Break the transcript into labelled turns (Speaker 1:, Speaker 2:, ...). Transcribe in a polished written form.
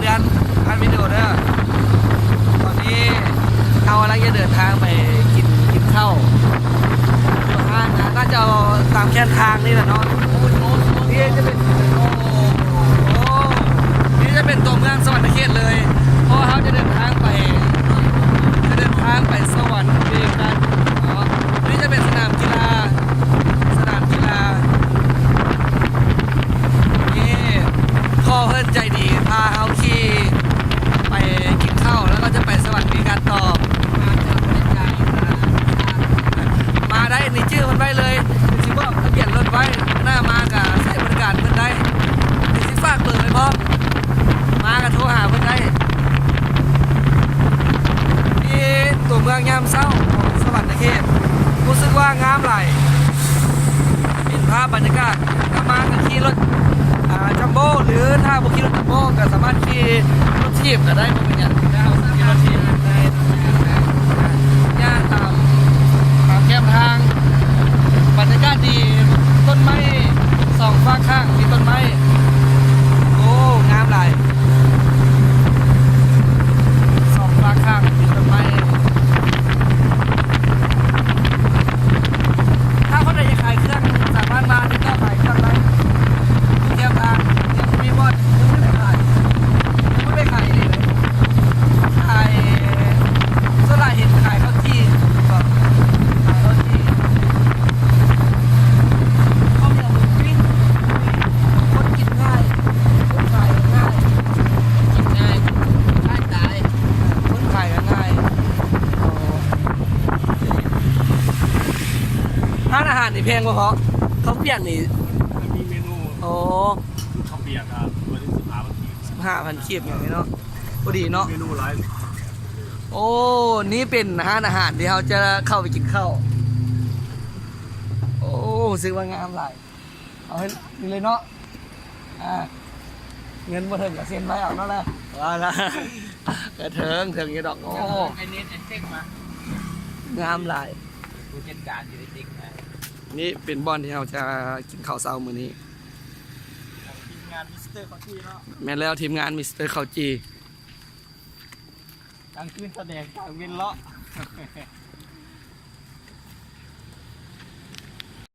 Speaker 1: เดือนอันวิดีโอเด้อตอนนี้เรากำลังจะเดินทางไปกินข้าวทางนะน่าจะเอาตามแค่ทางนี่แหละเนาะนี่จะเป็นนี่จะเป็นตัวเมืองสวรรค์เขตเลยเพราะเขาจะเดินทางไปสวรรค์เขตกันนี่จะเป็นสนามกีฬานี่พ่อเพื่อนใจดีพาเขาขี่ไปกินข้าวแล้วก็จะไปสวรรค์มีการต่อมาได้ในชื่อมันไว้เลยสิบอกทะเบียนรถไว้หน้ามากับใช้บริการเพื่อนได้สิฝากเบอร์ไว้พร้อมมากับโทรหาเพื่อนได้นี่ตัวเมืองยามเศร้าของสวรรค์เขตรู้สึกว่างามไหลเห็นภาพบรรยากาศถ้ามากับขี่รถจัมโบ้หรือถ้าบุขี่รถจัมโบ้ก็สามารถขี่รถทีบก็ได้พวกนี้ขี่รถทีบได้ย่างตามแคมทางบรรยากาศดีต้นไม้สองฝั่งข้างมีต้นไม้โอ้งามหลายสองฝั่งข้างมีต้นไม้ถ้าคนใดอยากขายเครื่องสามารถมาที่ก็ขายเครื่องได้แคมทางยังมีบอสยังไม่ได้ขายเลยขายโซล่าเห็นขายข้าวจี่ก็ขายข้าวจี่ข้าวเหนียวหมูปิ้งคนกินง่ายคนขายง่ายกินง่ายง่ายตายคนขายง่ายร้านอาหารนี่แพงกว่าเขาเปลี่ยนนี่
Speaker 2: มีเมนู
Speaker 1: โอ้
Speaker 2: ข้าวเปียกครับตัวที่
Speaker 1: 15,000ขีดอย่างนี้เนาะพอดีเนาะ
Speaker 2: เมนูไร
Speaker 1: โอ้นี่เป็นร้านอาหารที่เราจะเข้าไปกินข้าวโอ้ซื้อว่างามหลายเอาให้นี่เลยเนาะเงินมาถึงกับเซ็นไว้เอาเนาะนะว่าละกระเถิงยี่ดอกโอ้
Speaker 3: ไอเน็ตไอเซ็กมาง
Speaker 1: ามหลาย
Speaker 3: ผู้จัดการอยู่ในติ๊กนะ
Speaker 1: นี่เป็นบอลที่เราจะกินข้าวเช้ามื้อนี้
Speaker 3: ทีมงานมิสเตอร์เขาที่เนาะ
Speaker 1: แม่แล้วทีมงานมิสเตอร์ข้าวจี
Speaker 3: กลางคืนแสดงกลางเว้นเลาะ